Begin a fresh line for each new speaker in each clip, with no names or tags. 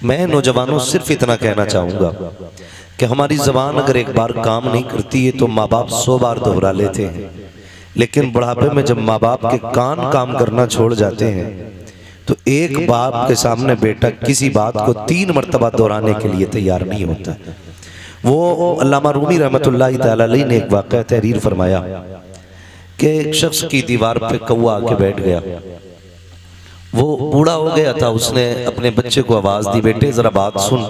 मैं नौजवानों सिर्फ इतना कहना चाहूँगा कि हमारी ज़बान अगर एक बार काम नहीं करती है तो माँ बाप 100 बार दोहरा लेते हैं, लेकिन बुढ़ापे में जब माँ बाप के कान काम करना छोड़ जाते हैं तो एक बाप के सामने बेटा किसी बात को 3 मरतबा दोहराने के लिए तैयार नहीं होता। वो अल्लामा रूमी रहमतुल्लाहि तआला अलैह ने एक वाक़या तहरीर फरमाया कि एक शख्स की दीवार पे कौवा आके बैठ गया। वो बूढ़ा हो गया था, उसने अपने बच्चे को आवाज़ दी, बेटे ज़रा बात सुन।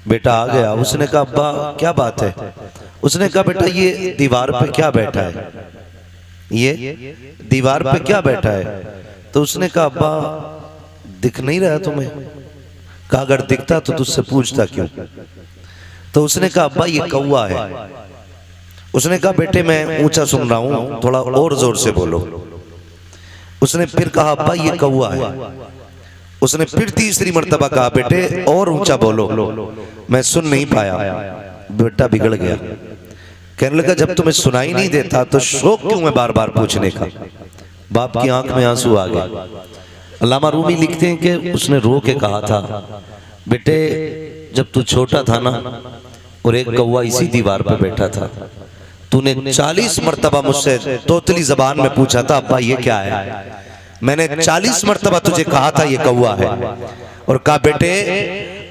बेटा आ गया, उसने कहा अब्बा क्या बात है? उसने कहा बेटा ये दीवार पे क्या बैठा है, ये दीवार पे क्या बैठा है? तो उसने कहा अब्बा दिख नहीं रहा तुम्हें? कहा अगर दिखता तो तुझसे पूछता क्यों? तो उसने कहा अब्बा ये कौवा है। उसने कहा बेटे मैं ऊंचा सुन रहा हूं, थोड़ा और जोर से बोलो। उसने फिर कहा अब्बा ये कौवा है। उसने फिर तीसरी मर्तबा कहा बेटे और ऊंचा बोलो, मैं सुन नहीं पाया। बेटा बिगड़ गया, कहने लगा जब तुम्हें सुनाई नहीं देता तो शौक क्यों है बार बार पूछने का? बाप की आंख में आंसू आ गए। अल्लामा रूमी लिखते हैं कि उसने रो के कहा था बेटे जब तू छोटा था ना और एक कौवा इसी दीवार पे बैठा था, तूने 40 मरतबा मुझसे तोतली जबान में पूछा था अब्बा ये क्या है? मैंने 40 मरतबा तुझे कहा था ये कौवा है, और कहा बेटे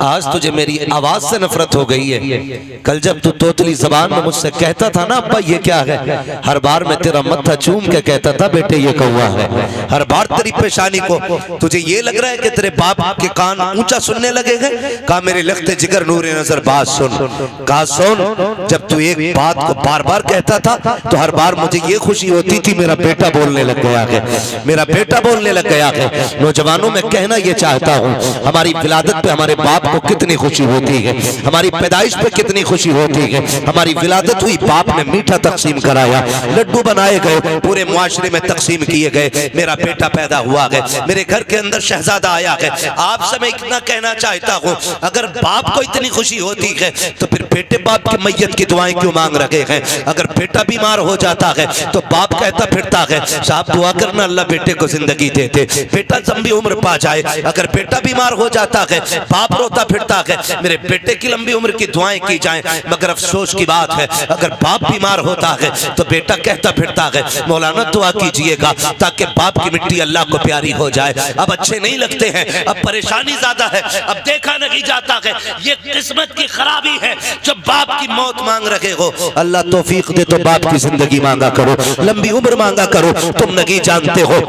आज तुझे मेरी आवाज से नफरत हो गई है। कल जब तू तोतली जबान में मुझसे कहता था ना अब्बा ये क्या है, हर बार मैं तेरा मत्था चूम के कहता था बेटे ये कौवा है। हर बार तेरी पेशानी को तुझे ये लग रहा है कि तेरे बाप के कान ऊंचा सुनने लगे हैं। कहा मेरे लख्ते जिगर नूर नजर बात सुन। कहा सुन, जब तू एक बात को बार बार कहता था तो हर बार मुझे ये खुशी होती थी मेरा बेटा बोलने लग गया है, मेरा बेटा बोलने लग गया है। नौजवानों में कहना ये चाहता हूँ हमारी विलादत पे हमारे बाप को कितनी खुशी होती है, हमारी पैदाइश पे कितनी खुशी होती है। हमारी विलादत हुई, बाप ने मीठा तकसीम कराया, लड्डू बनाए गए, पूरे मुआशरे में तकसीम किए गए, मेरा बेटा पैदा हुआ है, मेरे घर के अंदर शहजादा आया है। आपसे मैं इतना कहना चाहता हूँ अगर बाप को इतनी खुशी होती है तो फिर बेटे बाप की मैयत की दुआएं क्यों मांग रहे हैं? अगर बेटा बीमार हो जाता है तो बाप कहता फिरता है साहब दुआ करना अल्लाह बेटे को जिंदगी दे दे, बेटा लंबी उम्र पा जाए। अगर बेटा बीमार हो जाता है बाप रोता फिरता है मेरे बेटे की लंबी उम्र की दुआएं की जाएं। मगर अफसोस की बात है अगर बाप बीमार होता है तो बेटा कहता फिरता है मौलाना दुआ कीजिएगा ताकि बाप की मिट्टी अल्लाह को प्यारी हो जाए। अब अच्छे नहीं लगते हैं, अब परेशानी ज्यादा है, अब देखा नहीं जाता है। ये किस्मत की खराबी है जब बाप की मौत मांग रहे हो। अल्लाह तौफीक दे तो बाप की जिंदगी मांगा करो, लंबी उम्र मांगा करो। तुम नहीं जानते हो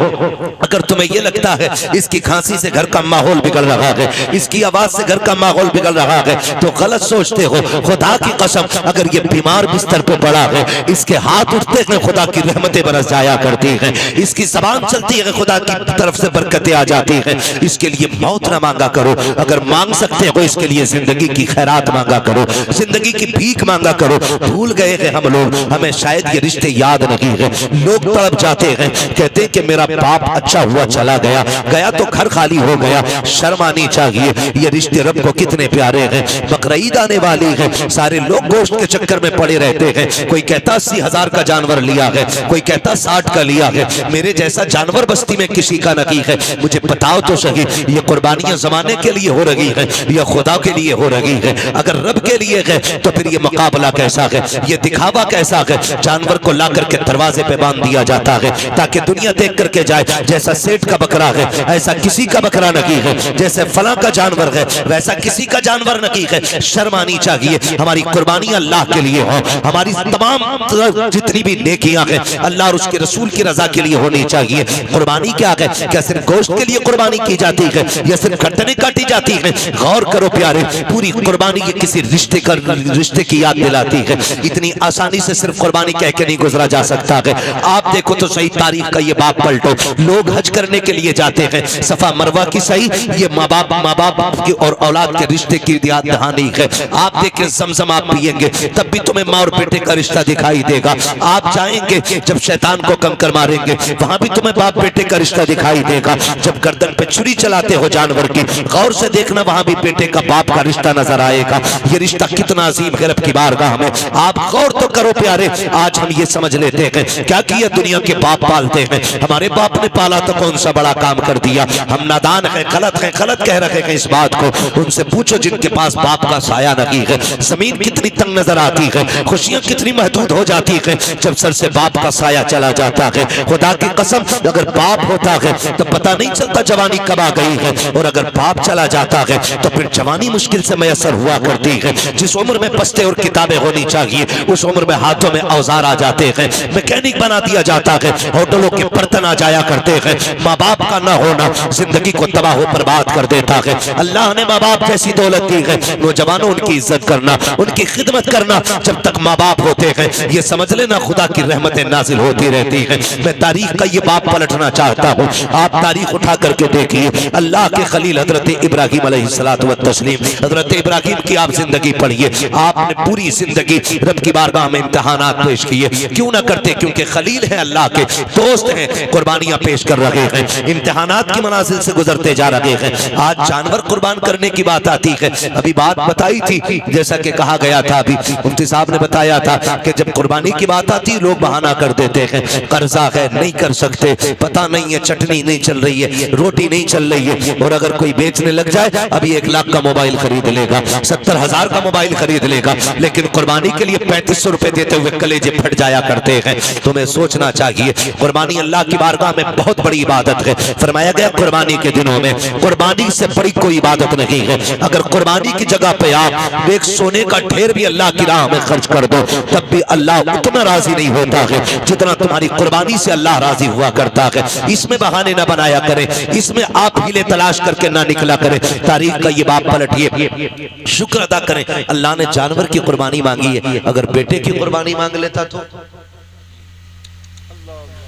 अगर तुम्हें यह लगता है इसकी खांसी से घर का माहौल बिगड़ रहा है, इसकी आवाज से घर का माहौल बिगड़ रहा है, तो गलत सोचते हो। खुदा की कसम अगर ये बीमार बिस्तर पे पड़ा है, इसके हाथ उठते हैं खुदा की रहमतें बरस जाया करती हैं, इसकी जबान चलती है खुदा की तरफ से बरकतें आ जाती हैं। इसके लिए मौत ना मांगा करो, अगर मांग सकते हो इसके लिए जिंदगी की खैरात मांगा करो, जिंदगी की भीख मांगा करो। भूल गए हैं हम लोग, हमें शायद ये रिश्ते याद नहीं है। लोग तड़प जाते हैं, कहते हैं कि मेरा बाप अच्छा हुआ चला गया, गया तो घर खाली हो गया। शर्म आनी चाहिए, ये रिश्ते रब को कितने प्यारे हैं। बकरीद आने वाली है, सारे लोग गोश्त के चक्कर में पड़े रहते हैं। कोई कहता 80,000 का जानवर लिया है, कोई कहता 60 का लिया है। मेरे जैसा जानवर बस्ती में किसी का नहीं है। मुझे बताओ तो सही ये कुर्बानियां जमाने के लिए हो रही है या खुदा के लिए हो रही है? अगर रब के लिए है तो फिर ये मुकाबला कैसा है, ये दिखावा कैसा है? जानवर को ला करके दरवाजे पे बांध दिया जाता है ताकि दुनिया देख करके जाए जैसा सेठ का बकरा है ऐसा किसी का बकरा नहीं है, जैसे फला का जानवर है वैसा किसी का जानवर नहीं है। शर्म आनी चाहिए। हमारी कुर्बानियां अल्लाह के लिए हो, हमारी तमाम जितनी भी नेकियां हैं अल्लाह और उसके रसूल की रजा के लिए होनी चाहिए। कुर्बानी क्या है? क्या सिर्फ गोश्त के लिए कुर्बानी की जाती है या सिर्फ गर्दनें काटी जाती है? गौर करो प्यारे, पूरी कुर्बानी ये किसी रिश्ते की याद दिलाती है। इतनी आसानी से सिर्फ कुर्बानी कह के नहीं गुजरा जा सकता है। आप देखो तो सही तारीख का ये बाप पलटो, लोग हज करने के लिए जाते हैं, सफा मरवा की सही ये माँ बाप की और औलाद के रिश्ते की याद दहानी है। आप देखें ज़मज़म आप पिएंगे तब भी तुम्हें माँ और बेटे का रिश्ता दिखाई देगा। आप जाएंगे जब शैतान को कंकर मारेंगे वहां भी तुम्हें बाप बेटे का रिश्ता दिखाई देगा। जब गर्दन पे छुरी चलाते हो जानवर की, गौर से देखना वहां भी बेटे का बाप का रिश्ता नजर आएगा। ये रिश्ता कितना अजीम है रब की बारगाह में। आप गौर तो करो प्यारे, आज हम ये समझ लेते हैं क्या किया दुनिया के बाप पालते हैं, हमारे बाप ने पाला तो कौन सा बड़ा काम कर दिया। हम नादान हैं, गलत कह रहे हैं इस बात को। उनसे पूछो जिनके पास बाप का साया नहीं है जमीन कितनी तंग नजर आती है, खुशियां कितनी महदूद हो जाती है जब सर से बाप का साया चला जाता है। खुदा की कसम अगर बाप होता है तो पता नहीं चलता जवानी कब आ गई है, और अगर बाप चला जाता है तो फिर जवानी मुश्किल से मैसर हुआ करती है। जिस उम्र में बस्ते और किताबें होनी चाहिए उस उम्र में हाथों में औजार आ जाते हैं, मैकेनिक बना दिया जाता है, होटलों के बर्तन आ जाया करते हैं। माँ बाप का ना होना जिंदगी को तबाह बर्बाद कर देता है। अल्लाह ने माँ बाप जैसी दौलत दी है, नौजवानों उनकी इज्जत करना, उनकी खिदमत करना। जब तक माँ बाप होते हैं ये समझ लेना खुदा की रहमतें नाजिल होती रहती है। मैं तारीख का ये बाप पलटना चाहता हूँ, आप तारीख उठा करके देखिए। अल्लाह के खलील हजरत इब्राहिम अलैहिस्सलातु व तस्लीम, हजरत इब्राहिम की आप जिंदगी पढ़िए। आपने पूरी जिंदगी रब की बारगाह में इम्तिहानात पेश किए, क्यों ना करते, क्योंकि खलील है, अल्लाह के दोस्त हैं, कुर्बानियां पेश कर रहे हैं, इम्तिहानात की मनाजिल से गुजरते जा रहे हैं। आज जानवर कुर्बान करने की बात आती है। अभी बात बताई थी, जैसा कि कहा गया था, अभी मुफ्ती साहब ने बताया था कि जब कुर्बानी की बात आती लोग बहाना कर देते हैं, कर्जा है नहीं कर सकते, पता नहीं है चटनी नहीं चल रही है, रोटी नहीं चल रही है। और अगर कोई बेचने लग जाए अभी 1 लाख का मोबाइल खरीद लेगा, 70,000 का मोबाइल खरीद लेगा, लेकिन कुर्बानी के लिए 3500 रुपए देते हुए कलेजे फट जाया करते हैं। तुम्हें सोचना चाहिए कुर्बानी अल्लाह की बारगाह में बहुत बड़ी इबादत है। फरमाया गया कुर्बानी के दिनों में कुर्बानी से बड़ी कोई इबादत नहीं है। अगर कुर्बानी की जगह पे आप एक सोने का ढेर भी अल्लाह की राह में खर्च कर दो तब भी अल्लाह उतना राजी नहीं होता है जितना तुम्हारी कुर्बानी से अल्लाह राजी हुआ करता है। इसमें बहाने ना बनाया करें, इसमें आप हीले तलाश करके ना निकला करें। तारीख का ये बाप पलटिए, शुक्र अदा करें अल्लाह ने जानवर की कुर्बानी मांगी है। अगर बेटे की कुर्बानी मांग लेता तो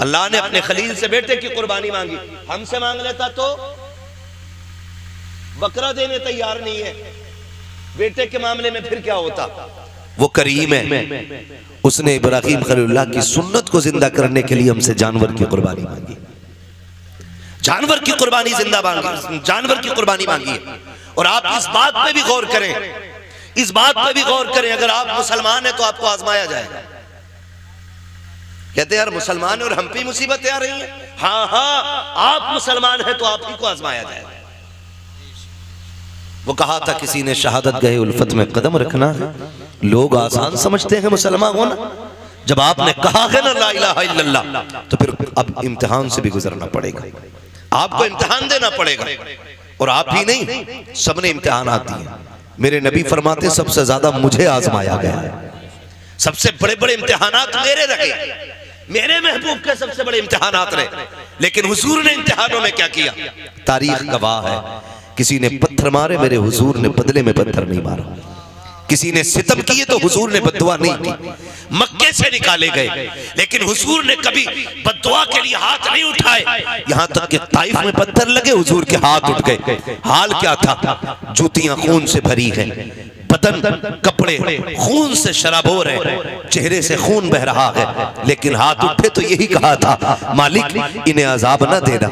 अल्लाह ने अपने खलील से बेटे की कुर्बानी मांगी, हमसे मांग लेता तो बकरा देने तैयार नहीं है। बेटे के मामले में फिर क्या होता? वो करीम है, उसने इब्राहिम खलीलुल्लाह की सुन्नत को जिंदा करने के लिए हमसे जानवर की कुर्बानी मांगी, जानवर की कुर्बानी जिंदा मांगी, जानवर की कुर्बानी मांगी है। और आप इस बात पे भी गौर करें, इस बात पे भी गौर करें, अगर आप मुसलमान हैं तो आपको आजमाया जाएगा। कहते हैं यार मुसलमान और हम पे मुसीबतें आ रही हैं। हाँ हाँ, आप मुसलमान हैं तो आप ही को आजमाया जाएगा। वो कहा था किसी ने शहादत गए उल्फत में कदम रखना है। लोग आसान समझते हैं मुसलमान होना, जब आपने कहा है ना ला इलाहा इल्लल्लाह तो फिर अब इम्तिहान से भी गुजरना पड़ेगा, आपको इम्तिहान देना पड़ेगा। और आप ही नहीं, सबने इम्तिहान दिए। मेरे नबी फरमाते सबसे ज्यादा मुझे आजमाया गया है, सबसे बड़े बड़े इम्तिहानात मेरे रहे, मेरे महबूब के सबसे बड़े इम्तिहानात रहे। लेकिन हुजूर ने इम्तिहानों में क्या किया? तारीख गवाह है, किसी ने पत्थर मारे मेरे हुजूर ने बदले में पत्थर नहीं मारा, किसी ने सितम किए तो हुजूर ने बद्दुआ नहीं की। मक्के से निकाले गए लेकिन हुजूर ने कभी बद्दुआ के लिए हाथ नहीं उठाए। यहां तक कि ताइफ में पत्थर लगे, हुजूर के हाथ उठ गए। हाल क्या था? जूतियां खून से भरी हैं, बदन कपड़े खून से शराबोर है, चेहरे से खून बह रहा है, लेकिन हाथ उठे तो यही कहा था मालिक इन्हें अजाब न देना,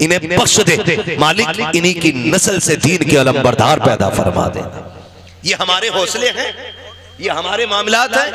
इन्हें बख्श दे, मालिक इन्हीं की नस्ल से दीन के अलंबरदार पैदा फरमा देना। ये हमारे हौसले हैं, ये हमारे मामलात हैं।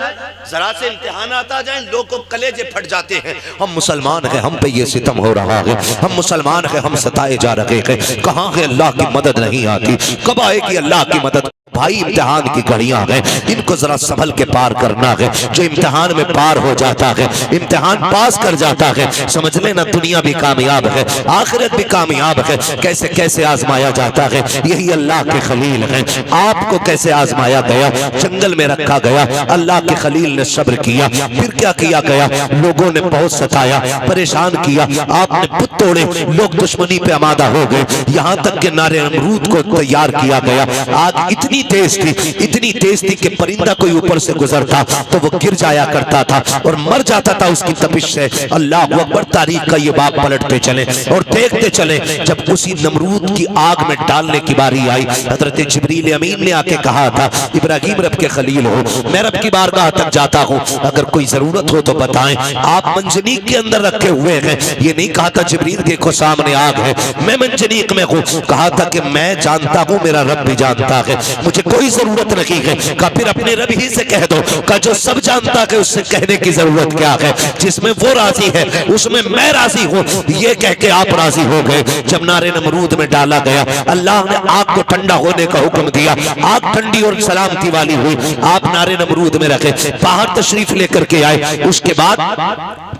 जरा से इम्तिहानात आ जाएं लोग को कलेजे फट जाते हैं। हम मुसलमान हैं, हम पे ये सितम हो रहा है, हम मुसलमान हैं, हम सताए जा रहे हैं। कहाँ है अल्लाह की मदद नहीं आती, कब आएगी अल्लाह की मदद? भाई इम्तिहान की घड़ियां हैं, इनको जरा संभल के पार करना है। जो इम्तिहान में पार हो जाता है, इम्तिहान पास कर जाता है, समझ लेना दुनिया भी कामयाब है, आखिरत भी कामयाब है। कैसे कैसे आजमाया जाता है, यही अल्लाह के खलील हैं। आपको कैसे आजमाया गया? जंगल में रखा गया, अल्लाह के खलील ने सब्र किया, फिर क्या किया गया? लोगों ने बहुत सताया, परेशान किया, आपने बुत तोड़े, लोग दुश्मनी पे आमादा हो गए, यहाँ तक के नारे अमरूद को तैयार किया गया। आग इतनी तेज थी, इतनी तेज थी कि परिंदा कोई ऊपर से गुजरता तो वो गिर जाया करता था और मर जाता था उसकी तपिश से। अल्लाह अकबर। तारीख का ये बाप पलटते चले और देखते चले, जब उसी नमरूद की आग में डालने की बारी आई, हजरत जिब्रील अमीन ने आके कहा था इब्राहिम रब के खलील हो, मैं रब की बारगाह तक जाता हूँ, अगर कोई जरूरत हो तो बताएं। आप मंजनीक के अंदर रखे हुए हैं, ये नहीं कहा था जिब्रील देखो सामने आग है, मैं मंजनीक में हूँ। कहा था कि मैं जानता हूँ, मेरा रब भी जानता है, मुझे मुझे कोई जरूरत नहीं है। कहा फिर अपने रब ही से कह दो। कहा जो सब जानता है उससे कहने की जरूरत क्या है, जिसमें वो राजी है उसमें मैं राजी हूँ। ये कह के आप राजी हो गए। जब नारे नमरूद में डाला गया, अल्लाह ने आग को ठंडा होने का हुक्म दिया। आग ठंडी और सलामती वाली हुई। आप नारे नमरूद में रखे, बाहर तशरीफ लेकर के आए। उसके बाद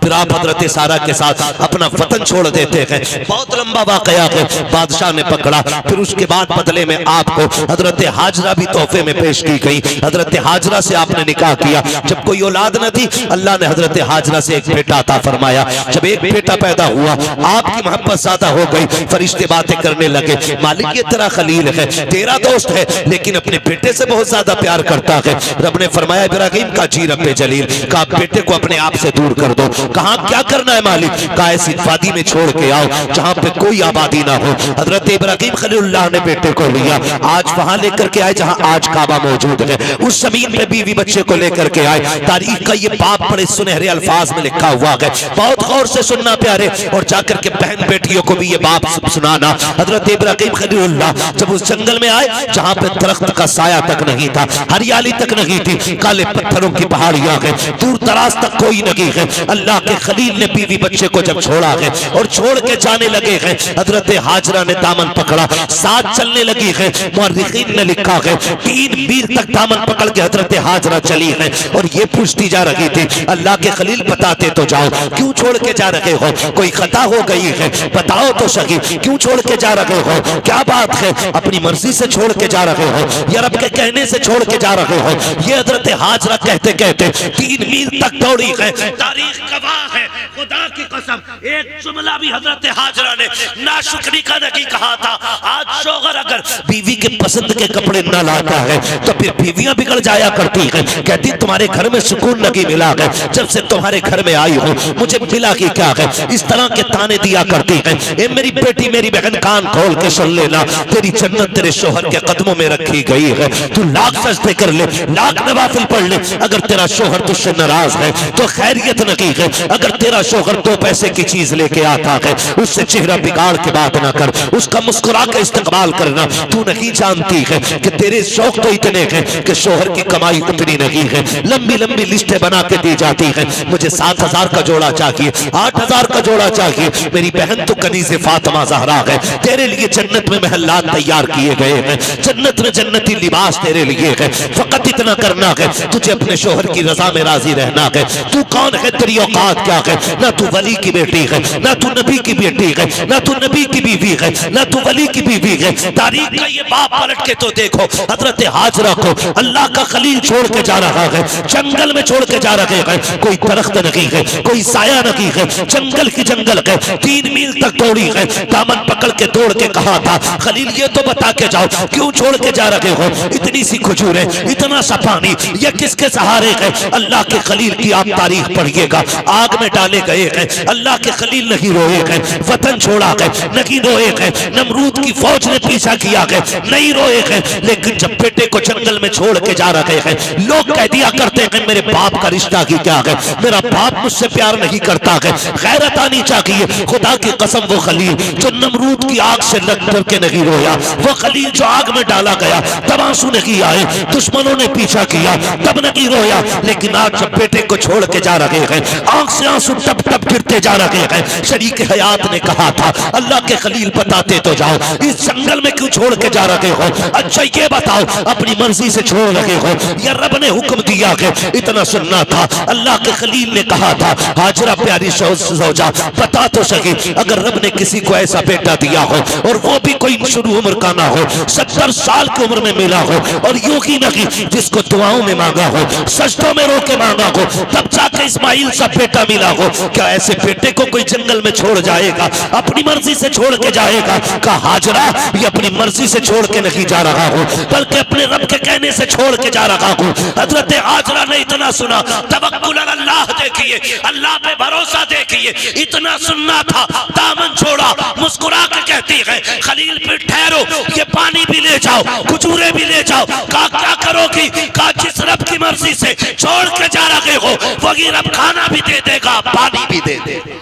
फिर आप हजरत सारा के साथ अपना वतन छोड़ देते हैं। बहुत लंबा वाकया है। बादशाह ने पकड़ा। फिर उसके बाद बदले में आपको हजरत हाजरा भी तोहफे में पेश की गई। हजरत हाजरा से आपने निकाह किया। जब कोई औलाद न थी, अल्लाह ने हजरत हाजरा से एक बेटा अता फरमाया। जब एक बेटा पैदा हुआ, आपकी मोहब्बत ज्यादा हो गई। फरिश्ते बातें करने लगे, मालिक ये तेरा खलील है, तेरा दोस्त है, लेकिन अपने बेटे से बहुत ज्यादा प्यार करता है। रब ने फरमाया इब्राहिम का जी रब्बे जलील, कहा बेटे को अपने आप से दूर कर दो। कहा क्या करना है मालिक? कहा ऐसी वादी में छोड़ के आओ जहां पे कोई आबादी ना हो। हजरत इब्राहिम खलीलुल्लाह ने बेटे को लिया, आज वहां लेकर के आए जहां आज काबा मौजूद है। उस जमीन पे बीवी बच्चे को लेकर के आए। तारीख का ये बाप बड़े सुनहरे अल्फाज में लिखा हुआ है, बहुत गौर से सुनना प्यारे, और जाकर के बहन बेटियों को भी ये बाप सुनाना। हजरत इब्राहिम खलीलुल्लाह जब उस जंगल में आए जहां पे दरख्त का साया तक नहीं था, हरियाली तक नहीं थी, काले पत्थरों की पहाड़ियां हैं, दूर दराज तक कोई नहीं है। अल्लाह के खलील ने बीवी बच्चे को जब छोड़ा है और छोड़ के जाने लगे हैं, हजरत हाजरा ने दामन पकड़ा, साथ चलने लगी है। मुअर्रिखीन ने लिखा है 3 मील तक दामन पकड़ के हजरत हाजरा चली है और ये पूछती जा रही थी, अल्लाह के खलील बताते तो जाओ, क्यों छोड़ के जा रहे हो? कोई खता हो गई है, बताओ तो सही, क्यों छोड़ के जा रहे हो? क्या बात है? अपनी मर्जी से छोड़ के जा रहे हो या रब के कहने से छोड़ के जा रहे हो? ये हजरत हाजरा कहते कहते 3 मील तक दौड़ी है। तारीख गवाह है, खुदा की कसम, एक जुमला भी हजरत हाजरा ने नाशुक्री का नहीं कहा था। आज शौहर अगर बीवी के पसंद के कपड़े न लाता है तो फिर बीवियां बिगड़ जाया करती हैं। कहती तुम्हारे घर में सुकून नहीं मिला है, जब से तुम्हारे घर में आई हूँ मुझे मिला कि क्या है, इस तरह के ताने दिया करती है। ए मेरी बेटी, मेरी बहन, कान खोल के सुन लेना, तेरी जन्नत तेरे शौहर के कदमों में रखी गई है। तू लाख सजदे कर ले, लाख नवाफिल पढ़ ले, अगर तेरा शौहर तुझसे नाराज है तो खैरियत नहीं है। अगर तेरा शौहर 2 पैसे की चीज लेके आता है, उससे चेहरा बिगाड़ के बात ना कर, उसका मुस्कुरा के इस्तेमाल करना। तू नहीं जानती है कि तेरे शौक तो इतने हैं कि शौहर की कमाई उतनी नहीं है। लंबी लंबी लिस्टें बना के दी जाती है, मुझे 7,000 का जोड़ा चाहिए, 8,000 का जोड़ा चाहिए। मेरी बहन तो कनीज़े फातिमा ज़हरा है, तेरे लिए जन्नत में महल्लात तैयार किए गए हैं, जन्नत में जन्नती लिबास तेरे लिए है। फकत इतना करना है, तुझे अपने शौहर की रजा में राजी रहना है। तू कौन है, तेरी औकात क्या है? ना तू वली की बेटी है, ना तू नबी की बेटी है, ना तू नबी की बीवी है, ना तू वली की बीवी है। तारीख का ये बाप पलट के तो देखो, हजरत हाजरा को अल्लाह का खलील छोड़ के जा रहा है, जंगल में छोड़ के जा रहे हैं। कोई दरख्त नहीं है, कोई साया नहीं है, जंगल की जंगल है। 3 मील तक दौड़ी है, दामन पकड़ के दौड़ के कहा था, खलील ये तो बता के जाओ क्यों छोड़ के जा रहे हो? इतनी सी खजूरें, इतना सा पानी, ये किसके सहारे है? अल्लाह के खलील की आप तारीख पढ़िएगा, आग में डाले गए हैं, अल्लाह के खलील नहीं रोए हैं, वतन छोड़ा है नहीं रोए हैं, नमरूद की फौज ने पीछा किया है नहीं रोए हैं। लेकिन जब बेटे को जंगल में छोड़ के जा रहे हैं, लोग कह दिया करते हैं मेरे बाप का रिश्ता की क्या है, मेरा बाप मुझसे प्यार नहीं करता है। गैरत आनी चाहिए। खुदा की कसम, वो खलील जो नमरूद की आग से लग कर के नहीं रोया, वो खलील जो आग में डाला गया तब आंसू नहीं आए, दुश्मनों ने पीछा किया तब नहीं रोया। लेकिन आज जब बेटे को छोड़ के जा रहे हैं, आंख से आंसू टप टप गिरते जा रहे हैं। शरीक हयात ने कहा था, अल्लाह के खलील बताते तो जाओ, इस जंगल में क्यों छोड़ के जा रहे हो? अच्छा ये बताओ, अपनी मर्जी से छोड़ रहे हो या रब ने हुक्म दिया है? इतना सुनना था। अल्लाह के खलील ने कहा था, हाजरा प्यारी सौजा बता तो सके, अगर रब ने किसी को ऐसा बेटा दिया हो और वो भी कोई शुरू उम्र का ना हो, 70 साल की उम्र में मिला हो, और यूं ही नहीं जिसको दुआओं में मांगा हो, सजदों में रो के मांगा हो, तब जाके इस्माइल सा बेटा मिला हो, क्या ऐसे बेटे को कोई जंगल में छोड़ जाएगा? अपनी मर्जी से छोड़ के जाएगा? कहा हाजरा ये अपनी मर्जी से छोड़ के नहीं जा रहा हूँ, बल्कि अपने रब के कहने से छोड़ के जा रहा हूँ। हजरत हाजरा ने इतना सुना, तवक्कुल अल्लाह देखिए, अल्लाह पे भरोसा देखिए, इतना सुनना था, दामन छोड़ा, मुस्कुरा के कहती है, खलील पे ठहरो, ये पानी भी ले जाओ, खजूरें भी ले जाओ। कहा क्या करोगी? कहा जिस रब की मर्जी से छोड़ के जा रहे हो वही रब खाना भी दे देगा, पानी भी दे देगा।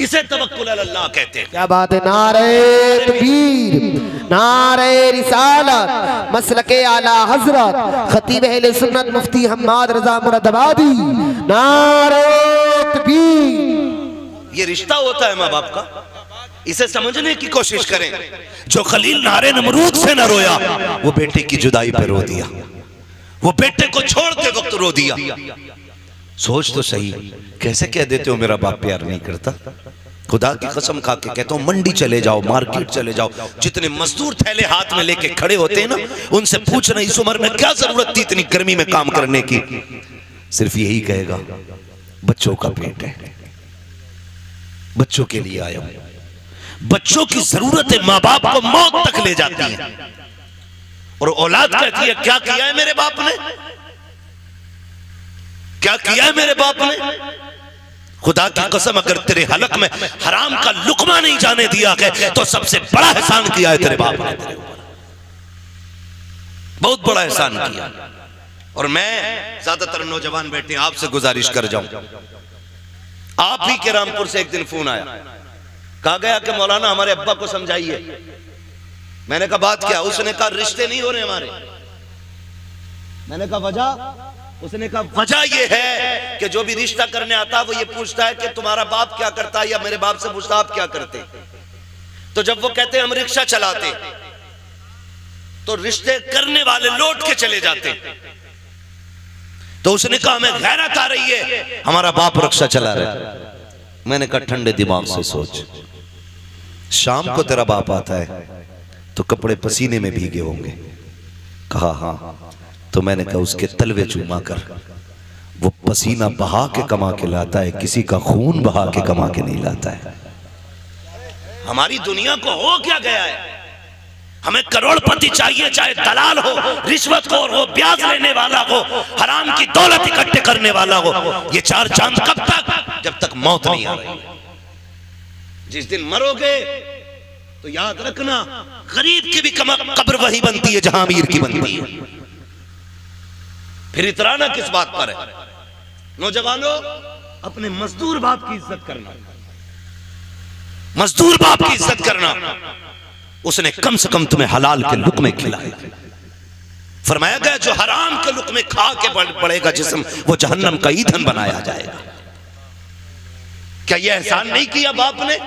इसे तवक्कुल अल्लाह कहते हैं।
क्या बात है। नारे तकबीर, नारे रिसालत, मसलके आला हजरत खतीब अहले सुन्नत मुफ्ती हम्माद रजा मुरादाबादी, नारे तकबीर।
ये रिश्ता होता है माँ बाप का, इसे समझने की कोशिश करें। जो खलील नारे नमरूद से न रोया, वो बेटे की जुदाई पे रो दिया, वो बेटे को छोड़ते वक्त रो दिया। सोच तो सही, कैसे कह देते हो मेरा बाप प्यार नहीं करता। खुदा की कसम खा के कहता हूं, मंडी चले जाओ, मार्केट चले जाओ, जितने मजदूर थैले हाथ में लेके खड़े होते हैं ना, उनसे पूछना इस उम्र में क्या जरूरत थी इतनी गर्मी में काम करने की। सिर्फ यही कहेगा, बच्चों का पेट है, बच्चों के लिए आया हूं। बच्चों की जरूरतें माँ बाप को मौत तक ले जाती है, और औलाद कहती है क्या किया है मेरे बाप ने, क्या किया है मेरे बाप ने। खुदा की कसम, अगर तेरे हलक में हराम का लुकमा नहीं जाने दिया है तो सबसे बड़ा एहसान किया है तेरे बाप ने, तेरे ऊपर बहुत बड़ा एहसान किया। और मैं ज्यादातर नौजवान बैठे आपसे गुजारिश कर जाऊं, आप ही के रामपुर से एक दिन फोन आया, कहा गया कि मौलाना हमारे अब्बा को समझाइए। मैंने कहा बात क्या। उसने कहा रिश्ते नहीं हो रहे हमारे। मैंने कहा वजह। उसने कहा वजह यह है कि जो भी रिश्ता करने आता है वो ये पूछता है कि तुम्हारा बाप क्या करता है, या मेरे बाप से पूछता आप क्या करते। तो जब वो कहते हम रिक्शा चलाते, तो रिश्ते करने वाले लौट के चले जाते। तो उसने कहा हमें गैरत आ रही है, हमारा बाप रिक्शा चला रहा है। मैंने कहा ठंडे दिमाग से सोच, शाम को तेरा बाप आता है तो कपड़े पसीने में भीगे होंगे। कहा हाँ। तो मैंने कहा उसके तलवे चूमा कर, वो पसीना बहा के कमा के लाता है, किसी का खून बहा के कमा के नहीं लाता है। हमारी दुनिया को हो क्या गया है, हमें करोड़पति चाहिए, चाहे दलाल हो, रिश्वतखोर हो, ब्याज लेने वाला हो, हराम की दौलत इकट्ठे करने वाला हो। ये चार चांद कब तक, जब तक मौत नहीं आ रही। जिस दिन मरोगे तो याद रखना, गरीब की भी कब्र वही बनती है जहां अमीर की बनती है। फिर इतराना किस बात पर है। नौजवानों, अपने मजदूर बाप की इज्जत करना, मजदूर बाप की इज्जत करना। उसने कम से कम तुम्हें हलाल के लुक़मे खिलाए। फरमाया गया जो हराम के लुक़मे खा के पड़ेगा जिस्म, वो जहन्नम का ईंधन बनाया जाएगा। क्या यह एहसान नहीं किया बाप ने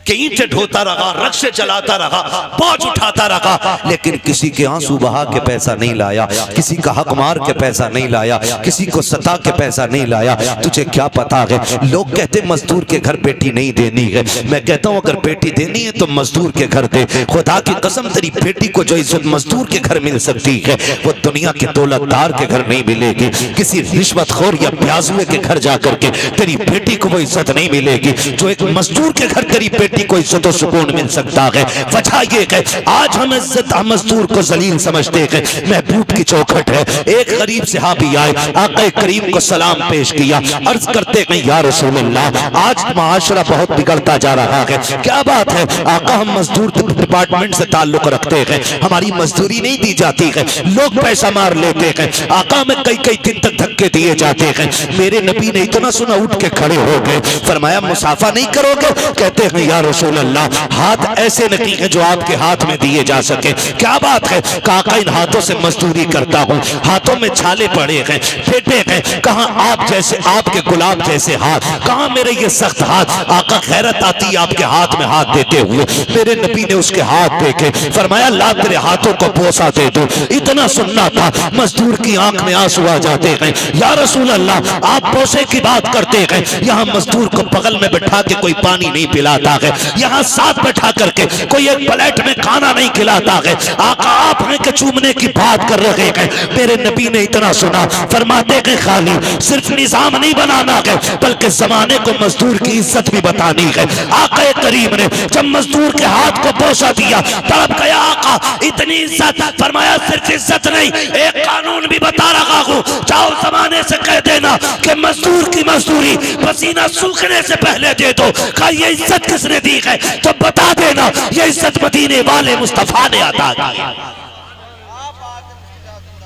कि ईंटें ढोता रहा, रक्शे चलाता रहा, बोझ उठाता रहा, लेकिन किसी के आंसू बहा के पैसा नहीं लाया, किसी का हक मार के पैसा नहीं लाया, किसी को सता के पैसा नहीं लाया। तुझे क्या पता है, लोग कहते मजदूर के घर बेटी नहीं देनी है। मैं कहता हूं अगर बेटी देनी है तो मजदूर के घर दे। खुदा की कसम, तेरी बेटी को जो इज्जत मजदूर के घर मिल सकती है वो दुनिया के दौलतदार के घर नहीं मिलेगी। किसी रिश्वतखोर या ब्याजुए के घर जाकर के तेरी बेटी को वो इज्जत नहीं मिलेगी जो एक मजदूर के घर तेरी बेटी को इज्जत और सुकून मिल सकता है। वजह ये है आज हम इज्जत मजदूर को जलील समझते हैं। महबूब की चौखट है। एक गरीब सहाबी आए, आका करीम को सलाम पेश किया, अर्ज करते हैं या रसूल अल्लाह, आज माशरा बहुत बिगड़ता जा रहा है, क्या बात है। आका हम मजदूर डिपार्टमेंट से ताल्लुक रखते हैं, हमारी मजदूरी नहीं दी जाती है, लोग पैसा मार लेते हैं, आका में कई कई दिन तक धक्के दिए जाते हैं। मेरे नबी ने इतना सुना उठ के खड़े हो गए। फरमाया मुसाफा नहीं करोगे? कहते हैं या रसूल अल्लाह, हाथ ऐसे नहीं है जो आपके हाथ में दिए जा सके। क्या बात है। काका इन हाथों से मजदूरी करता हूँ, हाथों में छाले पड़े हैं, फेटे हैं, कहाँ आप जैसे, आपके गुलाब जैसे हाथ, कहाँ मेरे ये सख्त हाथ। आका खैरत आती है आपके हाथ में हाथ देते हुए। मेरे नबी ने उसके हाथ देखे, फरमाया ला तेरे हाथों को बोसा दे दो। इतना सुनना था, मजदूर की आंख में आंसू आ जाते हैं। या रसूल अल्लाह, आप बोसे की बात करते हैं, यहाँ मजदूर को बगल में बैठा के कोई पानी नहीं पिलाता है, यहाँ साथ बैठा करके कोई एक प्लेट में खाना नहीं खिलाता है। आका आप हैं कि चूमने की बात कर रहे हैं। मेरे नबी ने इतना सुना, फरमाते हैं खाली सिर्फ निजाम नहीं बनाना है बल्कि जमाने को मजदूर की इज्जत भी बतानी है। आका करीम ने जब मजदूर के हाथ को बोसा दिया, तड़प गया आका, इतनी इज्जत। फरमाया सिर्फ इज्जत नहीं, एक कानून भी बता रहा हूँ, जाओ जमाने से कह देना कि मजदूर की मजदूरी पसीना सूखने से पहले दे दो। कहा ये इज्जत किसने दी है? तो बता देना ये इज्जत मदीने वाले मुस्तफा ने अता की।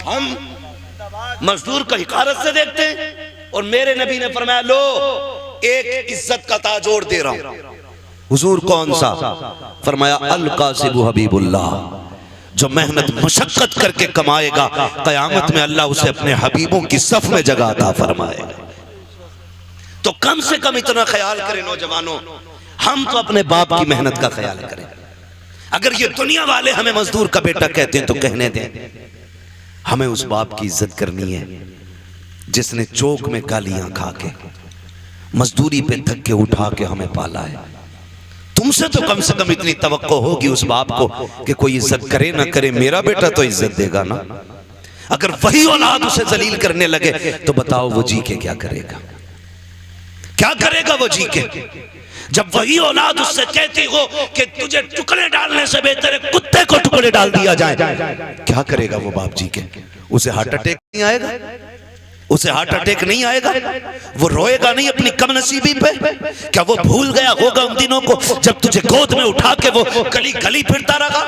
हम मजदूर को हिकारत से देखते हैं, और मेरे नबी ने फरमाया लो एक इज्जत का ताज और दे रहा हूं। हुजूर कौन सा? फरमाया अल कासिबु हबीबुल्लाह, जो मेहनत मशक्कत करके कमाएगा कयामत में अल्लाह उसे अपने हबीबों की सफ में जगह अता फरमाएगा। तो कम से कम इतना ख्याल करें नौजवानों, हम तो अपने बाप की मेहनत का ख्याल करें। अगर ये दुनिया वाले हमें मजदूर का बेटा कहते हैं तो कहने दें, हमें उस बाप की इज्जत करनी है जिसने चौक में गालियां खा के मजदूरी पे धक्के उठा के हमें पाला है। तुमसे तो कम से कम इतनी तवक्को होगी उस बाप को कि कोई इज्जत करे ना करे, मेरा बेटा तो इज्जत देगा ना। अगर वही औलाद उसे जलील करने लगे तो बताओ वो जी के क्या करेगा? क्या करेगा वो जी के? जब वही औलाद उससे कहती हो कि तुझे टुकड़े डालने से बेहतर है कुत्ते को टुकड़े डाल दिया जाए, क्या करेगा वो बाप जी के? उसे हार्ट अटैक नहीं आएगा? उसे हार्ट अटैक नहीं आएगा? वो रोएगा नहीं अपनी कमनसीबी पे? क्या वो भूल गया होगा उन दिनों को जब तुझे गोद में उठा के वो गली गली फिरता रहा?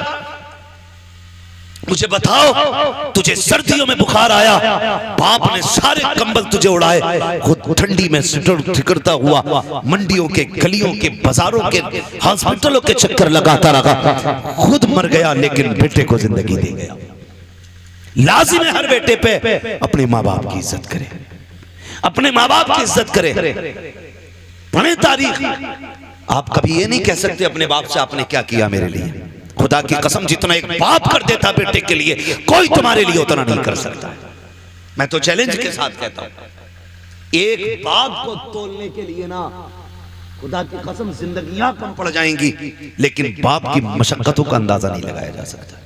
मुझे बताओ, तुझे सर्दियों में बुखार आया, बाप ने सारे कंबल तुझे उड़ाए, खुद ठंडी में ठिकरता हुआ मंडियों के गलियों के बाजारों के हॉस्पिटलों के चक्कर लगाता रहा, खुद मर गया लेकिन बेटे को जिंदगी दे गया। लाजिम है हर बेटे पे अपने माँ बाप की इज्जत करे, अपने माँ बाप की इज्जत करे। पढ़े तारीख, आप कभी ये नहीं कह सकते अपने बाप से आपने क्या किया मेरे लिए। खुदा की कसम जितना एक बाप कर देता बेटे के लिए, कोई तुम्हारे लिए उतना नहीं कर सकता। मैं तो चैलेंज के साथ कहता हूं, एक बाप को तोलने के लिए ना खुदा की कसम जिंदगियां कम पड़ जाएंगी, लेकिन बाप की मशक्कतों का अंदाजा नहीं लगाया जा सकता।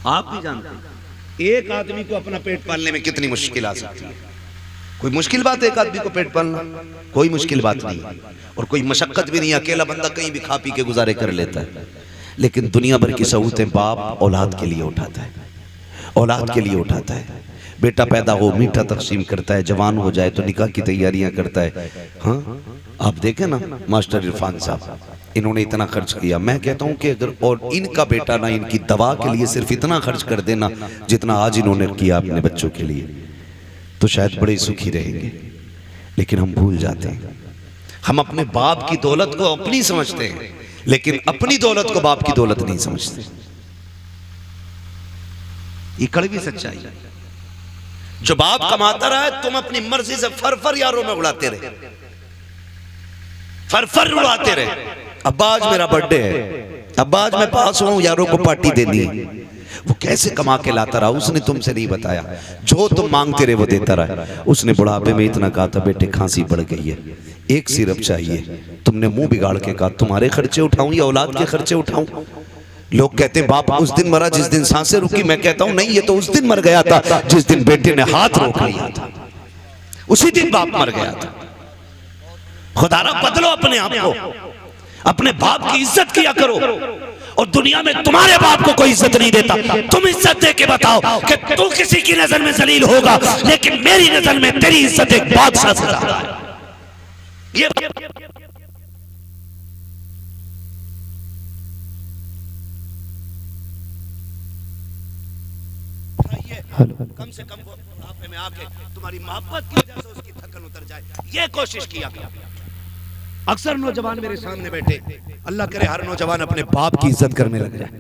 आप भी जानते हैं एक आदमी को अपना पेट पालने में कितनी मुश्किल आ सकती है। कोई मुश्किल बात है एक आदमी को पेट पालना? कोई मुश्किल बात नहीं, और कोई मशक्कत भी नहीं। अकेला बंदा कहीं भी खा पी के गुजारे कर लेता है, लेकिन दुनिया भर की सहूलतें बाप औलाद के लिए उठाता है, औलाद के लिए उठाता है। बेटा पैदा हो मीठा तकसीम करता है, जवान हो जाए तो निकाह की तैयारियां करता है। हाँ, आप देखें ना मास्टर इरफान साहब, इन्होंने इतना खर्च किया। मैं कहता हूं कि अगर और इनका बेटा ना इनकी दवा के लिए सिर्फ इतना खर्च कर देना जितना आज इन्होंने किया अपने बच्चों के लिए, तो शायद बड़े सुखी रहेंगे। लेकिन हम भूल जाते हैं, हम अपने बाप की दौलत को अपनी समझते हैं, लेकिन अपनी दौलत को बाप की दौलत नहीं समझते। ये कड़वी सच्चाई है। जो बाप कमाता रहा है, तुम अपनी मर्जी से फर यारों में उड़ाते रहे, फर उड़ाते रहे। अब्बा आज मेरा बर्थडे है, अब्बा आज मैं पास हूं, यारों को पार्टी देनी है। वो कैसे कमा के लाता रहा उसने तुमसे नहीं बताया। जो तुम मांगते रहे वो देता रहा। उसने बुढ़ापे में इतना कहा था, बेटे खांसी बढ़ गई है, एक सिरप चाहिए। तुमने मुंह बिगाड़ के कहा तुम्हारे खर्चे उठाऊं या औलाद के खर्चे उठाऊं? लोग कहते हैं बाप उस दिन मरा जिस दिन सांसें रुकी। मैं कहता हूं नहीं, ये तो उस दिन मर गया था जिस दिन बेटे ने हाथ रोक लिया था, उसी दिन बाप मर गया था। खुदारा बदलो अपने आप को, अपने बाप की इज्जत किया करो। और दुनिया में तुम्हारे बाप को कोई इज्जत नहीं देता, तुम इज्जत दे के बताओ कि तू किसी की नजर में जलील होगा, लेकिन मेरी नजर में तेरी इज्जत एक बादशाह से ज्यादा है। ये कम से कम वो बुढ़ापे में आके तुम्हारी मोहब्बत की वजह से उसकी थकन उतर जाए, ये कोशिश किया। अक्सर नौजवान मेरे सामने बैठे, अल्लाह करे हर नौजवान अपने बाप की इज्जत करने लग जाए,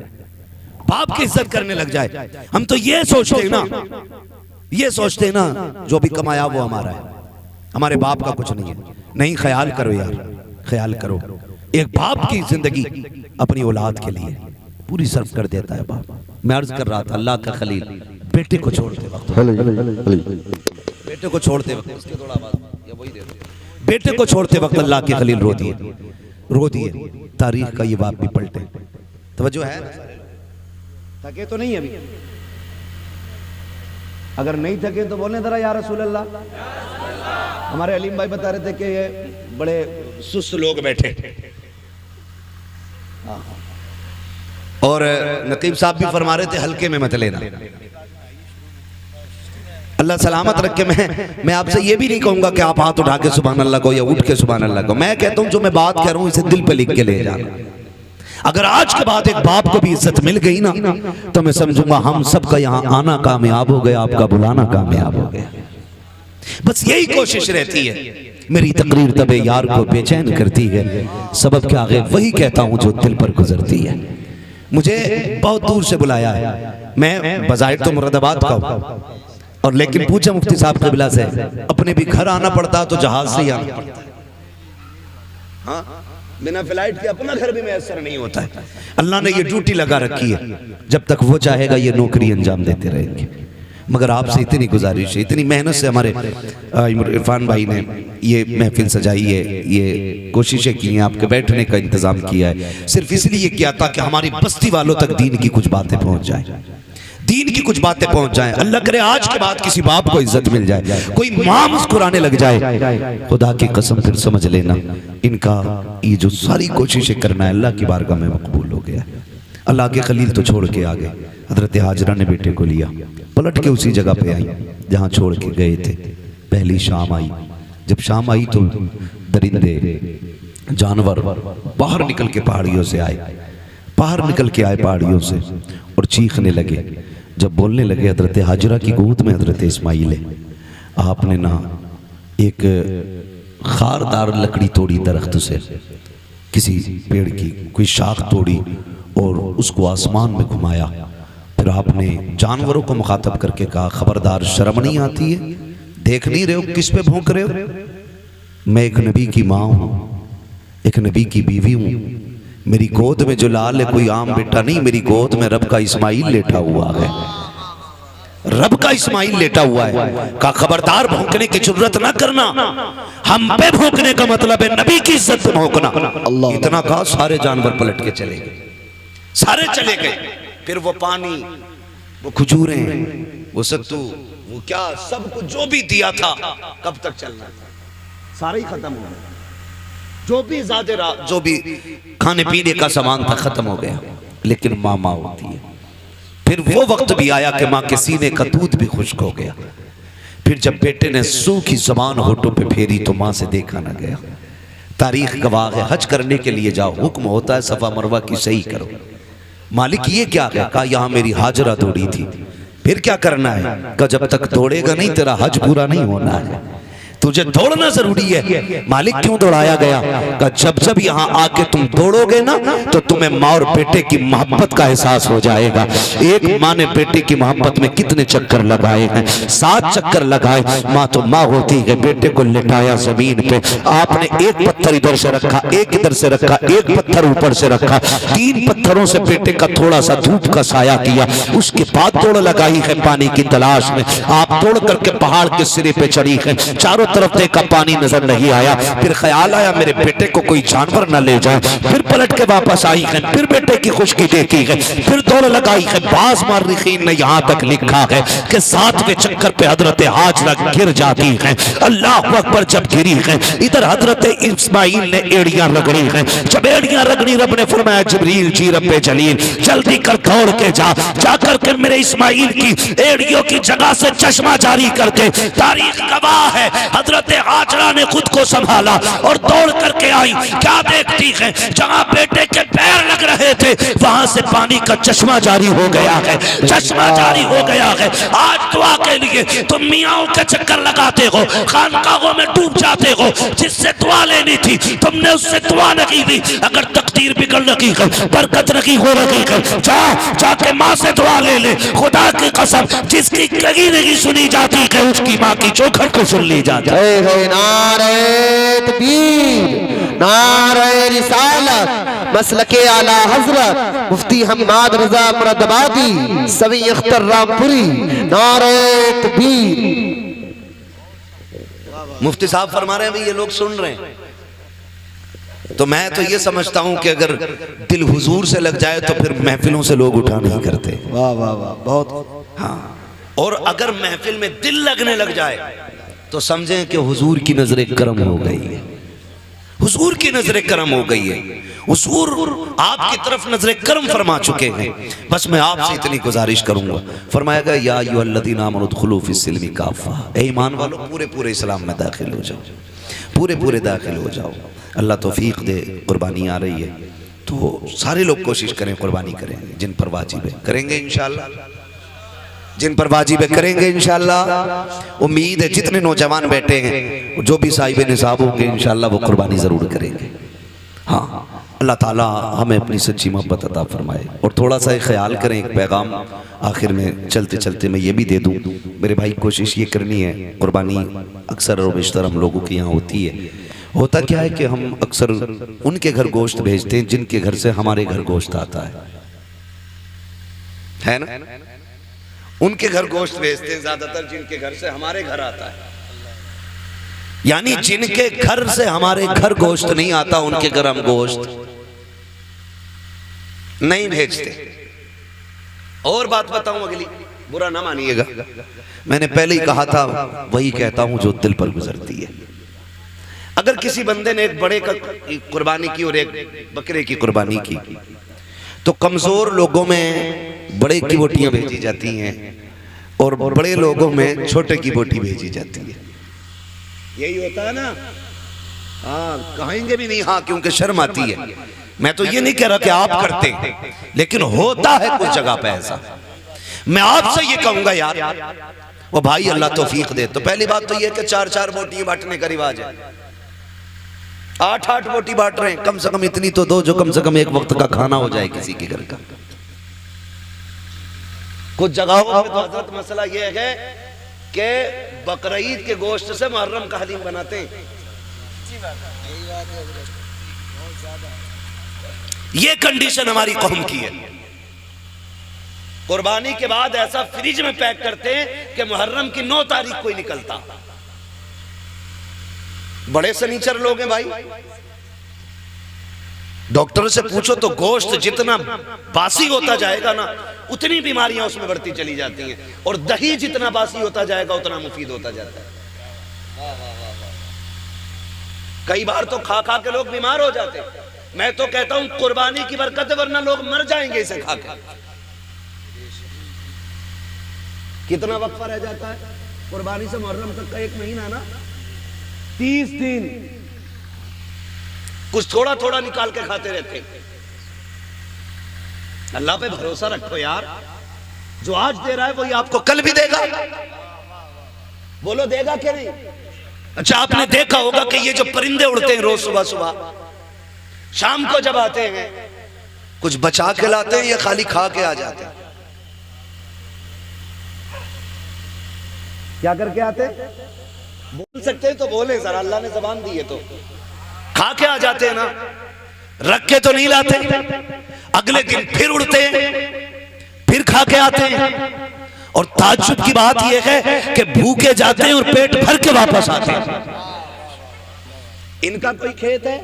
बाप की इज्जत करने लग जाए। हम तो ये सोचते हैं ना, ये सोचते हैं ना जो भी कमाया वो हमारा है, हमारे बाप का कुछ नहीं है। नहीं, ख्याल करो यार, ख्याल करो। एक बाप की जिंदगी अपनी औलाद के लिए पूरी सर्व कर देता है बाप। मैं अर्ज कर रहा था, अल्लाह का खलील बेटे को छोड़ते वक्त, बेटे को छोड़ते वक्त, उसके थोड़ा आवाज या वही दे दो। बेटे को छोड़ते वक्त अल्लाह के खलील रो दिए। तारीख का ये बाप भी पलटे। तवज्जो है? थके तो नहीं अभी? अगर नहीं थके तो बोलने जरा या रसूल अल्लाह। हमारे अलीम भाई बता रहे थे कि ये बड़े सुस्त लोग बैठे, और नकीब साहब भी फरमा रहे थे हल्के में मत लेना। अल्लाह सलामत रखे। मैं आपसे ये भी नहीं कहूंगा कि आप हाथ उठा के सुभान अल्लाह को या उठ के सुभान अल्लाह को। मैं कहता हूं जो मैं बात कह रहा हूं इसे दिल पे लिख के ले जाना। अगर आज के बाद एक बाप को भी इज्जत मिल गई ना, तो मैं समझूंगा हम सबका यहाँ आना कामयाब हो गया, आपका बुलाना कामयाब हो गया। बस यही कोशिश रहती है। मेरी तकरीर तबे यार को बेचैन करती है, सबब के आगे वही कहता हूँ जो दिल पर गुजरती है। मुझे बहुत दूर से बुलाया है, मैं बज़ाहिर तो मुरादाबाद का हूँ, और लेकिन पूछा मुफ्ती साहब क़िबला से, अपने भी घर आना पड़ता तो जहाज से ही आना पड़ता है। हाँ, बिना फ्लाइट के अपना घर भी मैसर नहीं होता है। अल्लाह ने ये ड्यूटी लगा रखी है, जब तक वो चाहेगा ये नौकरी अंजाम देते रहेंगे। मगर आपसे इतनी गुजारिश है, इतनी मेहनत से हमारे इरफान भाई ने ये महफिल सजाई है, ये कोशिशें की हैं, आपके बैठने का इंतज़ाम किया है, सिर्फ इसलिए किया था कि हमारी बस्ती वालों तक दीन की कुछ बातें पहुँच जाए, दीन की कुछ बातें पहुंच जाएं। अल्लाह करे आज के बाद किसी बाप को इज्जत मिल जाए, कोई मां मुस्कुराने लग जाए। खुदा की कसम फिर समझ लेना, इनका ये जो सारी कोशिशें करना है अल्लाह की बारगाह में मकबूल हो गया। अल्लाह के खलील तो छोड़ के आ गए, हजरत हाजरा ने बेटे को लिया, पलट के उसी जगह पे आई जहां छोड़ के गए थे। पहली शाम आई, जब शाम आई तो दरिंदे जानवर बाहर निकल के पहाड़ियों से आए, बाहर निकल के आए पहाड़ियों से और चीखने लगे। जब बोलने लगे, हजरत हाजरा की गोद में हजरत इस्माइल है। आपने ना एक खारदार लकड़ी तोड़ी दरख्त से, किसी पेड़ की कोई शाख तोड़ी और उसको आसमान में घुमाया। फिर आपने जानवरों को मुखातब करके कहा, खबरदार, शर्म नहीं आती है? देख नहीं रहे हो किस पे भौंक रहे हो? मैं एक नबी की माँ हूँ, एक नबी की बीवी हूँ। मेरी गोद में जो लाल है कोई आम बेटा नहीं, मेरी गोद में रब का इस्माइल लेटा हुआ है, रब का इस्माइल लेटा हुआ है। का खबरदार, भौंकने की जरूरत ना करना, हम पे भौंकने का मतलब है नबी की इज्जत पे भौंकना। इतना कहा, सारे जानवर पलट के चले गए, सारे चले गए। फिर वो पानी, वो खजूरें, वो सत्तू, वो क्या, सब कुछ जो भी दिया था कब तक चलना था, सारा ही खत्म हो गया। जो भी जो भी खाने पीने का सामान था खत्म हो गया। लेकिन माँ होती है। फिर वो वक्त भी आया कि माँ के सीने का दूध भी खुश्क हो गया। फिर जब बेटे ने सूखी ज़बान होठों पे फेरी तो माँ से देखा ना गया। तारीख गवाह है, हज करने के लिए जाओ, हुक्म होता है सफ़ा मरवा की सही करो। मालिक ये क्या है? कहा यहाँ मेरी हाजरा दौड़ी थी। फिर क्या करना है? कहा जब तक दौड़ेगा नहीं तेरा हज पूरा नहीं होना है, तुझे दौड़ना जरूरी है। मालिक क्यों दौड़ाया गया? कहा जब जब यहाँ आके तुम दौड़ोगे ना तो तुम्हें माँ और बेटे की मोहब्बत का एहसास हो जाएगा। एक माँ ने बेटे की मोहब्बत में कितने चक्कर लगाए हैं, 7 चक्कर लगाए। माँ तो माँ होती है। बेटे को लिटाया जमीन पे, आपने एक पत्थर इधर से रखा, एक इधर से रखा, एक पत्थर ऊपर से रखा, 3 पत्थरों से बेटे का थोड़ा सा धूप का साया किया। उसके बाद दौड़ लगाई है पानी की तलाश में। आप दौड़ करके पहाड़ के सिरे पे चढ़ी है, चारों तरफ देखा पानी नजर नहीं आया। फिर ख्याल आया मेरे बेटे को कोई जानवर न ले जाए। फिर पलट के वापस आई है, फिर बेटे की खुशकी देखी है, फिर दौड़ लगाई है। बाज मार्रिखीन ने यहाँ तक लिखा है कि 7वें चक्कर पे हजरत हाजरा गिर जाती है। अल्लाह अकबर, जब गिरी है इधर हजरत इस्माइल ने एड़ियां रगड़ी है। जब एड़ियां रगड़ी, रब ने फरमाया जिब्रील जी रब्बे जलील जल्दी कर दौड़ के जा करके मेरे इस्माइल की एड़ियों की जगह से चश्मा जारी करके। तारीख गवाह है हजरत हाजरा ने खुद को संभाला और दौड़ करके आई। क्या देखती है? जहां बेटे के पैर लग रहे थे वहां से पानी का चश्मा जारी हो गया है, चश्मा जारी हो गया है। आज दुआ के लिए तुम मियाओं के चक्कर लगाते हो, खानकाहों में डूब जाते हो। जिससे दुआ लेनी थी तुमने उससे दुआ नहीं दी। अगर तकदीर बिगड़ रही है, बरकत नहीं हो रही है, जाके माँ से दुआ ले ले। खुदा की कसम, जिसकी कहीं नहीं सुनी जाती है उसकी माँ की चौखट को सुन ली जाती है।
नारे तकबीर, नारे रिसालत, मसलके आला हजरत मुफ्ती हम्माद रजा मुरादाबादी सवी अख्तर रामपुरी, नारे तकबीर।
मुफ्ती साहब फरमा रहे हैं भाई, ये लोग सुन रहे हैं। तो मैं तो ये समझता हूं कि अगर दिल हुजूर से लग जाए तो फिर महफिलों से लोग उठा नहीं करते।
वाह वाह वाह, बहुत।
हाँ, और अगर महफिल में दिल लगने लग जाए तो समझें कि हुजूर की नजरें करम हो गई है, हुजूर की नजरें करम हो गई है। हुजूर आपकी तरफ नजरें करम फरमा चुके हैं। बस मैं आपसे इतनी गुजारिश करूंगा, फरमाएगा या अय्युहल्लज़ीना आमनू उदखुलू फिस्सिल्मि काफ़ा, ए ईमान वालों पूरे पूरे इस्लाम में दाखिल हो जाओ, पूरे पूरे दाखिल हो जाओ। अल्लाह तौफीक दे। कुर्बानी आ रही है तो सारे लोग कोशिश करें, कुर्बानी करें, जिन पर वाजिब है करेंगे इंशाअल्लाह। जिन पर वाजिब करेंगे इंशाअल्लाह। उम्मीद है जितने नौजवान बैठे हैं जो भी साहिब निसाब होंगे इंशाअल्लाह वो कुर्बानी ज़रूर करेंगे। हाँ, अल्लाह ताला हमें अपनी सच्ची मोहब्बत अता फरमाए। और थोड़ा सा ख्याल करें, एक पैगाम आखिर में चलते चलते मैं ये भी दे दूँ मेरे भाई, कोशिश ये करनी है, कुर्बानी अक्सर और बेशतर हम लोगों के यहाँ होती है। होता क्या है कि हम अक्सर उनके घर गोश्त भेजते हैं जिनके घर से हमारे घर गोश्त आता है ना? उनके घर गोश्त भेजते हैं ज्यादातर जिनके घर से हमारे घर आता है, यानी जिनके घर से हमारे घर गोश्त नहीं आता उनके घर हम गोश्त नहीं भेजते। और बात बताऊं अगली, बुरा ना मानिएगा, मैंने पहले ही कहा था, वही कहता हूं जो दिल पर गुजरती है। अगर किसी बंदे ने एक बड़े का कुर्बानी की और एक बकरे की कुर्बानी की तो कमजोर लोगों में बड़े की बोटियां भेजी जाती हैं और बड़े लोगों में छोटे की बोटी भेजी जाती है। यही होता है ना? हाँ, कहेंगे भी नहीं हाँ, क्योंकि शर्म आती है। मैं तो ये नहीं कह रहा कि आप करते हैं, लेकिन होता है कुछ जगह पे ऐसा। मैं आपसे ये कहूंगा यार, वो भाई अल्लाह तौफीक दे। तो पहली बात तो ये कि 4-4 बोटियां बांटने का रिवाज है, 8-8 बोटी बांट रहे हैं, कम से कम इतनी तो दो जो कम से कम एक वक्त का खाना हो जाए किसी के घर का। कुछ जगहों पे तो हजरत मसला ये है कि बकरीद के गोश्त से मुहर्रम का हलीम बनाते हैं। ये कंडीशन हमारी कौम की है। कुर्बानी के बाद ऐसा फ्रिज में पैक करते हैं कि मुहर्रम की 9 तारीख को ही निकलता। बड़े सनीचर लोग हैं भाई, डॉक्टर से पूछो तो गोश्त जितना बासी होता जाएगा ना उतनी बीमारियां उसमें बढ़ती चली जाती हैं, और दही जितना बासी होता जाएगा उतना मुफीद होता जाता है। कई बार तो खा खा के लोग बीमार हो जाते हैं। मैं तो कहता हूं कुर्बानी की बरकत है, वरना लोग मर जाएंगे इसे खा के। कितना वक्फा रह जाता है कुर्बानी से मुहर्रम तक का? 1 महीना ना, 30 दिन कुछ थोड़ा थोड़ा निकाल के खाते रहते हैं। अल्लाह पे भरोसा रखो यार, जो आज दे रहा है वही आपको कल भी देगा। बोलो देगा क्या नहीं? अच्छा, आपने देखा होगा कि ये जो परिंदे उड़ते हैं रोज सुबह सुबह, शाम को जब आते हैं कुछ बचा के लाते हैं या खाली खा के आ जाते हैं? क्या करके आते हैं? बोल सकते हैं तो बोले सर, अल्लाह ने जबान दी है तो। खा के आ जाते हैं ना, रख के तो नहीं लाते। अगले दिन फिर उड़ते हैं, फिर खा के आते हैं। और ताज्जुब की बात यह है कि भूखे जाते हैं और पेट भर के वापस आते हैं। इनका कोई खेत है,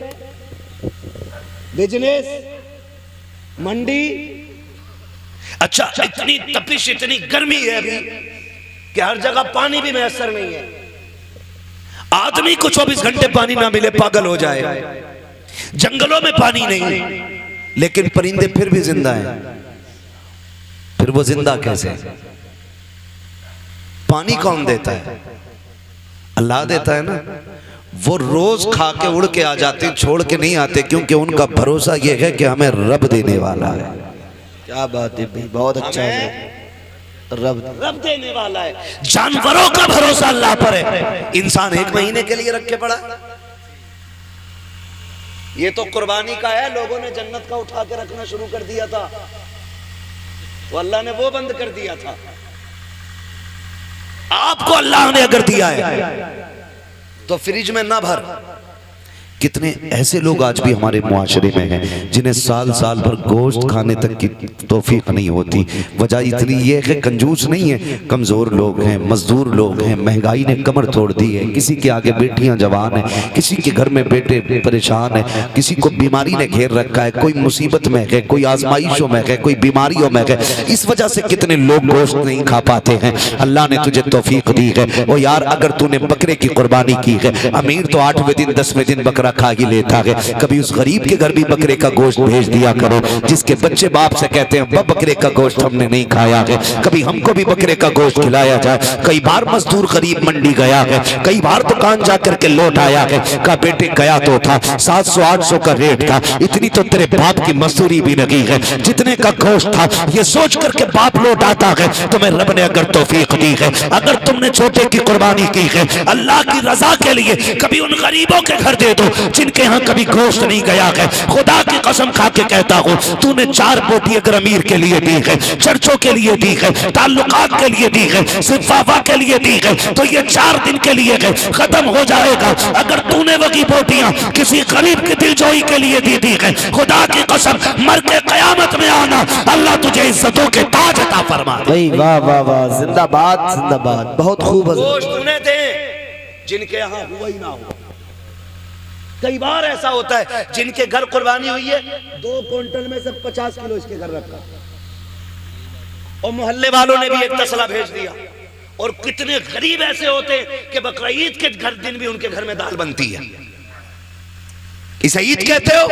बिजनेस, मंडी? अच्छा, इतनी तपिश, इतनी गर्मी है अभी कि हर जगह पानी भी मैसर नहीं है। आदमी को 24 घंटे पानी ना मिले पागल हो जाए। जंगलों में पानी नहीं, लेकिन परिंदे फिर भी जिंदा हैं। फिर वो जिंदा कैसे? पानी कौन देता है? अल्लाह देता है ना। वो रोज खा के उड़ के आ जाते, छोड़ के नहीं आते, क्योंकि उनका भरोसा ये है कि हमें रब देने वाला है।
क्या बात है भाई, बहुत अच्छा है। रब
देने वाला है। जानवरों का भरोसा अल्लाह पर है, इंसान 1 महीने के लिए रख के पड़ा। ये तो कुर्बानी का है, लोगों ने जन्नत का उठा के रखना शुरू कर दिया था, तो अल्लाह ने वो बंद कर दिया था। आपको अल्लाह ने अगर दिया है तो फ्रिज में ना भर। कितने ऐसे लोग आज भी हमारे मुआशरे में हैं जिन्हें साल साल भर गोश्त खाने तक की तौफीक नहीं होती। वजह इतनी ये है, कंजूस नहीं है, कमज़ोर लोग हैं, मजदूर लोग हैं, महंगाई ने कमर तोड़ दी है। किसी के आगे बेटियां जवान हैं, किसी के घर में बेटे परेशान हैं, किसी को बीमारी ने घेर रखा है, कोई मुसीबत में है, कोई आजमाइशों में है, कोई बीमारियों में है। इस वजह से कितने लोग गोश्त नहीं खा पाते हैं। अल्लाह ने तुझे तौफीक दी है। ओ यार, अगर तूने बकरे की कुर्बानी की है, अमीर तो 8वें दिन 10वें दिन बकरा बकरा खा ही लेता है। कभी उस गरीब के घर भी बकरे का गोश्त भेज दिया करो जिसके बच्चे बाप से कहते हैं बकरे का गोश्त हमने नहीं खाया है, कभी हमको भी बकरे का गोश्त खिलाया जाए। कई बार मजदूर गरीब मंडी गया है, कई बार दुकान जाकर के लौट आया है, कहा बेटे गया तो था 700-800 का रेट था, इतनी तो तेरे बाप की मजदूरी भी नहीं है, जितने का गोश्त था ये सोच करके बाप लौट आता है। तुम्हें रब ने अगर तौफीक दी है, अगर तुमने छोटे की कुर्बानी की है अल्लाह की रजा के लिए, कभी उन गरीबों के घर दे दो जिनके यहाँ कभी गोश्त नहीं गया है। खुदा की कसम खा के कहता हूँ तूने 4 बोटी अगर अमीर के लिए दी है, चर्चों के लिए दी है, ताल्लुकात के लिए दी है, सिर्फ वाफा के लिए दी है, तो ये 4 दिन के लिए है, खत्म हो जाएगा। अगर तूने वही बोटियां किसी गरीब की दिलजोई के लिए दी है, खुदा की कसम मर के कयामत में आना अल्लाह तुझे इज्जतों के ताज अता फरमा दे।
वाह वाह वाह, जिंदाबाद जिंदाबाद, बहुत खूब।
गोश्त उन्हें दे जिनके यहाँ हुआ ही ना हो। कई बार ऐसा होता है जिनके घर कुर्बानी हुई है 2 क्विंटल में से 50 किलो इसके घर रखा और मोहल्ले वालों ने भी एक तसला भेज दिया। और कितने गरीब ऐसे होते कि बकरा ईद के घर दिन भी उनके घर में दाल बनती है। इसे ईद कहते हो?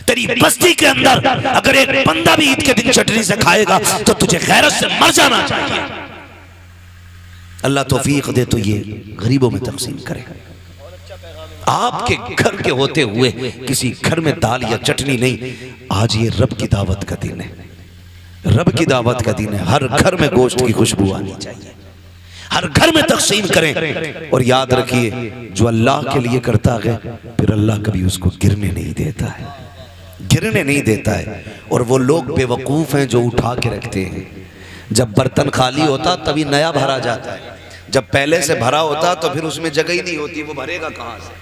तेरी बस्ती के अंदर अगर एक बंदा भी ईद के दिन चटनी से खाएगा तो तुझे गैरत से मर जाना चाहिए। अल्लाह तौफीक दे तो ये गरीबों में तकसीम करे। आपके घर के होते हुए किसी घर में दाल या चटनी नहीं। आज ये रब की दावत का दिन है, रब की दावत का दिन है। हर घर में गोश्त की खुशबू आनी चाहिए, हर घर में तकसीम करें। और याद रखिए जो अल्लाह के लिए करता है फिर अल्लाह कभी उसको गिरने नहीं देता है, गिरने नहीं देता है। और वो लोग बेवकूफ़ हैं जो उठा के रखते हैं। जब बर्तन खाली होता तभी नया भरा जाता है, जब पहले से भरा होता तो फिर उसमें जगह ही नहीं होती, वो भरेगा कहाँ से?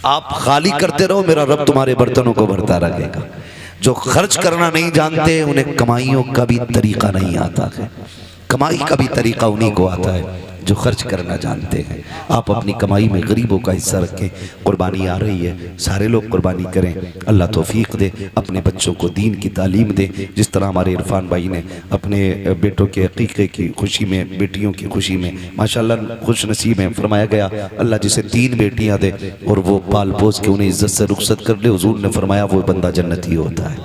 आप खाली करते रहो, मेरा रब तुम्हारे बर्तनों को भरता रहेगा। जो खर्च करना नहीं जानते उन्हें कमाइयों का भी तरीका नहीं आता है। कमाई का भी तरीका उन्हीं को आता है जो खर्च करना जानते हैं। आप अपनी कमाई में गरीबों का हिस्सा रखें। कुर्बानी आ रही है, सारे लोग कुर्बानी करें। अल्लाह तौफीक दे, अपने बच्चों को दीन की तालीम दे। जिस तरह हमारे इरफान भाई ने अपने बेटों के अकीक़े की खुशी में, बेटियों की खुशी में माशाल्लाह खुश नसीब हैं। फरमाया गया अल्लाह जिसे 3 बेटियां दे और वो पाल पोस के उन्हें इज्जत से रुखसत कर ले, हुजूर ने फरमाया वो बंदा जन्नती होता है,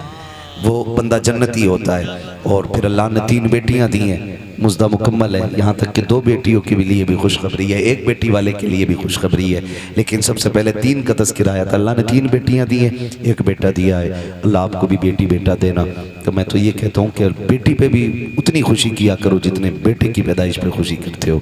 वो बंदा जन्नती होता है। और फिर अल्लाह ने 3 बेटियां दी हैं, मुज्दा मुकम्मल है। यहाँ तक कि 2 बेटियों के लिए भी खुशखबरी है, 1 बेटी वाले के लिए भी खुशखबरी है। लेकिन सबसे पहले 3 का तज़किरा आया था। अल्लाह ने 3 बेटियां दी हैं, 1 बेटा दिया है। अल्लाह आपको भी बेटी बेटा देना। तो मैं तो ये कहता हूँ कि बेटी पे भी उतनी खुशी किया करो जितने बेटे की पैदाइश पे खुशी करते हो।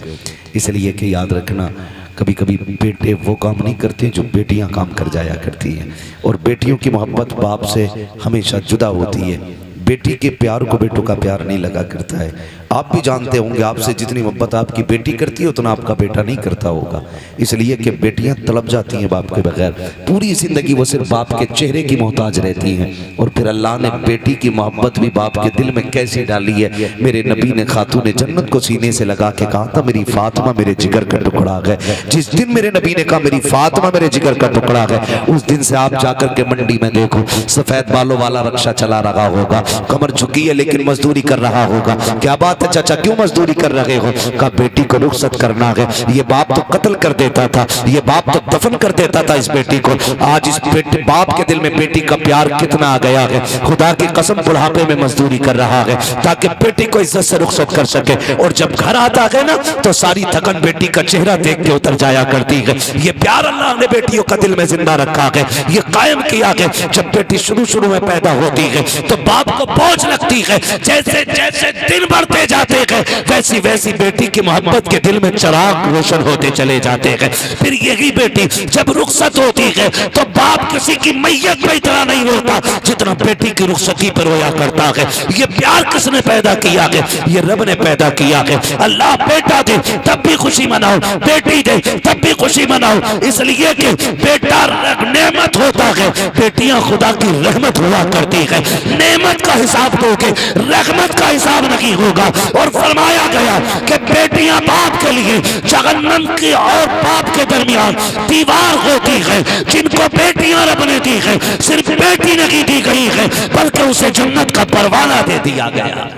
इसलिए कि याद रखना कभी कभी बेटे वो काम नहीं करते जो बेटियां काम कर जाया करती हैं। और बेटियों की मोहब्बत बाप से हमेशा जुदा होती है। बेटी के प्यार को बेटों का प्यार नहीं लगा करता है। आप भी जानते होंगे आपसे जितनी मोहब्बत आपकी बेटी करती है उतना आपका बेटा नहीं करता होगा। इसलिए कि बेटियां तड़प जाती हैं बाप के बगैर, पूरी ज़िंदगी वो सिर्फ बाप के चेहरे की मोहताज रहती हैं। और फिर अल्लाह ने बेटी की मोहब्बत भी बाप के दिल में कैसी डाली है। मेरे नबी ने खातून जन्नत को सीने से लगा के कहा था मेरी फातिमा मेरे जिगर का टुकड़ा है। जिस दिन मेरे नबी ने कहा मेरी फातिमा मेरे जिगर का टुकड़ा है, उस दिन से आप जाकर के मंडी में देखो सफ़ेद बालों वाला रक्षा चला रहा होगा, कमर झुकी है लेकिन मजदूरी कर रहा होगा। क्या बात है चाचा क्यों मजदूरी कर रहे हो? का बेटी को रुखसत करना है। ये बाप तो कत्ल कर देता था, ये बाप तो दफन कर देता था इस बेटी को। आज इस बेटे बाप के दिल में बेटी का प्यार कितना आ गया है। खुदा की कसम बुढ़ापे में मजदूरी कर रहा है ताकि बेटी को इज्जत से रुखसत कर सके। और जब घर आता है ना तो सारी थकन बेटी का चेहरा देख के उतर जाया करती है। ये प्यार अल्लाह ने बेटियों का दिल में जिंदा रखा है, ये कायम किया है। जब बेटी शुरू में पैदा होती है तो बाप को बोझ लगती है। जैसे जैसे दिन बढ़ते जाते हैं वैसी वैसी बेटी की मोहब्बत के दिल में चिराग रोशन होते चले जाते हैं। फिर यही बेटी जब रुखसत होती है तो बाप किसी की मैयत पे इतना नहीं रोता जितना बेटी की रुखसती पर रोया करता है। ये प्यार किसने पैदा किया है? ये रब ने पैदा किया है। अल्लाह बेटा दे तब भी खुशी मनाओ, बेटी दे तब भी खुशी मनाओ, इसलिए कि बेटा नेमत होता है, बेटियां खुदा की रहमत हुआ करती है। नेमत का हिसाब दोगे, रहमत का हिसाब नहीं होगा। और फरमाया गया कि बेटियां बाप के लिए जहन्नम की और बाप के दरमियान दीवार होती है। जिनको बेटियां रब ने दी है सिर्फ बेटी नहीं दी गई है बल्कि उसे जन्नत का परवाना दे दिया गया।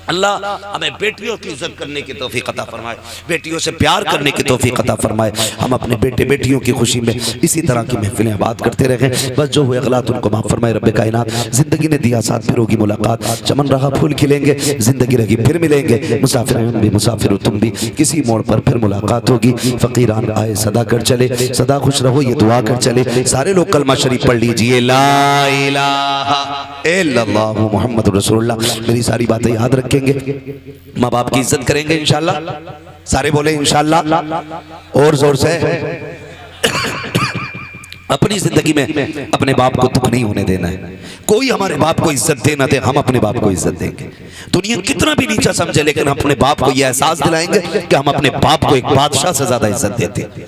अल्लाह हमें बेटियों की इज्जत करने की तौफीक अता फरमाए, बेटियों से प्यार करने की तौफीक अता फरमाए। हम अपने बेटे बेटियों की खुशी में इसी तरह की महफिलें आबाद करते रहें। बस जो हुए गलत उनको माफ़ फरमाए रब्बे कायनात। जिंदगी ने दिया साथ, फिर होगी मुलाकात, चमन रहा फूल खिलेंगे, जिंदगी रही फिर मिलेंगे। मुसाफिर हम भी, मुसाफिर हो तुम भी, किसी मोड़ पर फिर मुलाकात होगी। फ़कीरान आए सदा कर चले, सदा खुश रहो ये दुआ कर चले। सारे लोग कलमा शरीफ पढ़ लीजिए, ला इलाहा इल्लल्लाह मुहम्मद रसूलुल्लाह। मेरी सारी बातें याद रखेंगे, माँ बाप की इज्जत करेंगे इंशाल्लाह। सारे बोले इंशाल्लाह और जोर से। अपनी जिंदगी में अपने बाप को दुख नहीं होने देना है। कोई हमारे बाप को इज्जत देना दे, हम अपने बाप को इज्जत देंगे। दुनिया कितना भी नीचा समझे, लेकिन अपने बाप को यह एहसास दिलाएंगे कि हम अपने बाप को एक बादशाह से ज्यादा इज्जत देते हैं।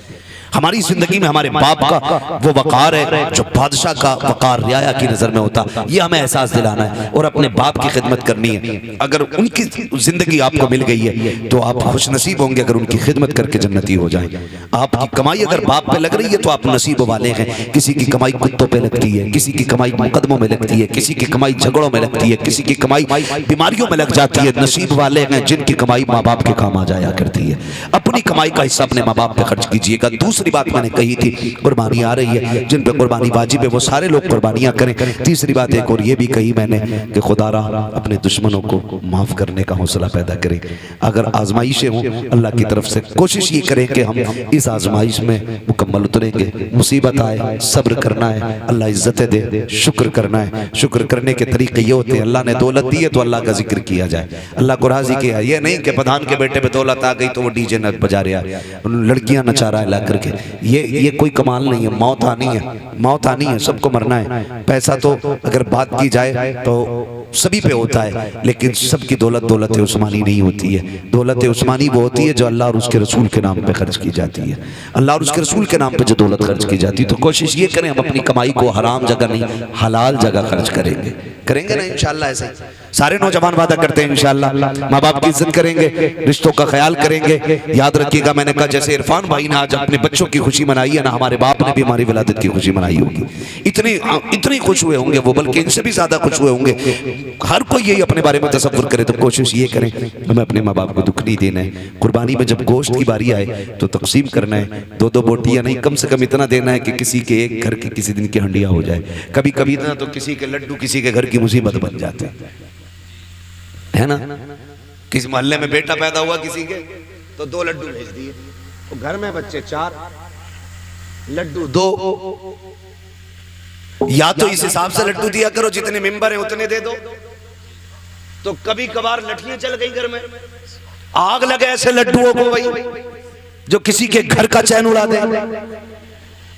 हमारी जिंदगी में हमारे बाप का वो वकार है जो बादशाह का वकार रियाया की नजर में होता, ये हमें एहसास दिलाना है और अपने बाप की खिदमत करनी है। अगर उनकी जिंदगी आपको मिल गई है तो आप खुश नसीब होंगे अगर उनकी खिदमत करके जन्नती हो जाए। आपकी कमाई अगर बाप पे लग रही है तो आप नसीब वाले हैं। किसी की कमाई कुत्तों पे लगती है, किसी की कमाई मुकदमों में लगती है, किसी की कमाई झगड़ों में लगती है, किसी की कमाई बीमारियों में लग जाती है। नसीब वाले हैं जिनकी कमाई माँ बाप के काम आ जाया करती है। अपनी कमाई का हिस्सा अपने माँ बाप पे खर्च कीजिएगा। दूसरी बात मैंने कही थी, कुर्बानी आ रही है, जिन पे कुर्बानी वाजिब है वो सारे लोग कुर्बानियां करें। तीसरी बात एक और ये भी कही मैंने कि खुदारा अपने दुश्मनों को माफ करने का हौसला पैदा करें। अगर आजमाइशें हों अल्लाह की तरफ से, कोशिश ये करें कि हम इस आजमाइश में मुकम्मल उतरेंगे। मुसीबत आए सब्र करना है, अल्लाह इज्जतें दे शुक्र करना है। शुक्र करने के तरीके ये होते हैं, अल्लाह ने दौलत दी है तो अल्लाह का जिक्र किया जाए, अल्लाह को राजी किया। ये नहीं कि प्रधान के बेटे पे दौलत आ गई तो वो डीजे न बजा रहा है, लड़कियां नचा रहा है ला करके। ये कोई कमाल नहीं है। मौत आनी है, मौत आनी है, सबको मरना है। पैसा तो अगर बात की जाए तो सभी पे होता है, लेकिन सबकी दौलत उस्मानी नहीं होती है। दौलत उस्मानी वो होती है जो अल्लाह और उसके रसूल के नाम पे खर्च की जाती है। अल्लाह और उसके रसूल के नाम पे जो दौलत खर्च की जाती है, तो कोशिश ये करें हम अपनी कमाई को हराम जगह नहीं हलाल जगह खर्च करेंगे ना इंशाल्लाह। ऐसे सारे नौजवान वादा करते हैं इंशाल्लाह माँ बाप की इज्जत करेंगे, रिश्तों का ख्याल करेंगे। याद रखिएगा मैंने कहा जैसे इरफान भाई ने आज अपने बच्चों की खुशी मनाई है ना, हमारे बाप ने भी हमारी विलादत की खुशी मनाई होगी। इतनी खुश हुए होंगे वो, बल्कि इनसे भी ज्यादा खुश हुए होंगे। हर कोई यही अपने बारे में तसव्वुर करे तो कोशिश ये करें हमें अपने माँ बाप को दुख नहीं देना है। कुर्बानी में जब गोश्त की बारी आए तो तकसीम करना है, दो बोटियां नहीं, कम से कम इतना देना है कि किसी के एक घर की किसी दिन की हंडिया हो जाए। कभी कभी इतना तो किसी के लड्डू किसी के घर की मुसीबत बन जाते है ना। किसी मोहल्ले में बेटा पैदा हुआ किसी के तो 2 लड्डू भेज दिए, तो घर में बच्चे 4, लड्डू 2। या तो इस हिसाब से लड्डू दिया करो जितने मेंबर हैं उतने दे दो। तो कभी कभार लठियां चल गई घर में, आग लगे ऐसे लड्डुओं को भाई जो किसी के घर का चैन उड़ा दे।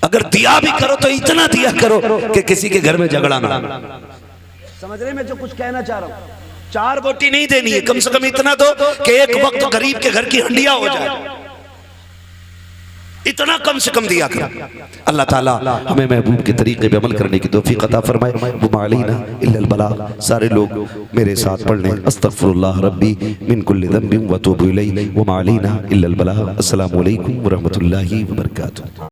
अगर दिया भी करो तो इतना दिया करो कि किसी के घर में झगड़ा ना। समझ रहे मैं जो कुछ कहना चाह रहा हूं? 4 बोटी नहीं देनी है, कम से कम इतना दो कि एक वक्त गरीब के घर की हंडिया हो जाए। इतना कम से कम दिया करो। अल्लाह ताला हमें महबूब के तरीके पे अमल करने की तौफीक अता फरमाए। वमा अलैना इल्लल बलाग। सारे लोग मेरे साथ पढ़ लें, अस्तगफिरुल्लाह रब्बी मिन कुल्लि ज़ंबिन व अतूबु इलैहि वमा अलैना इल्लल बलाग। अस्सलामु अलैकुम व रहमतुल्लाहि व बरकातुहू।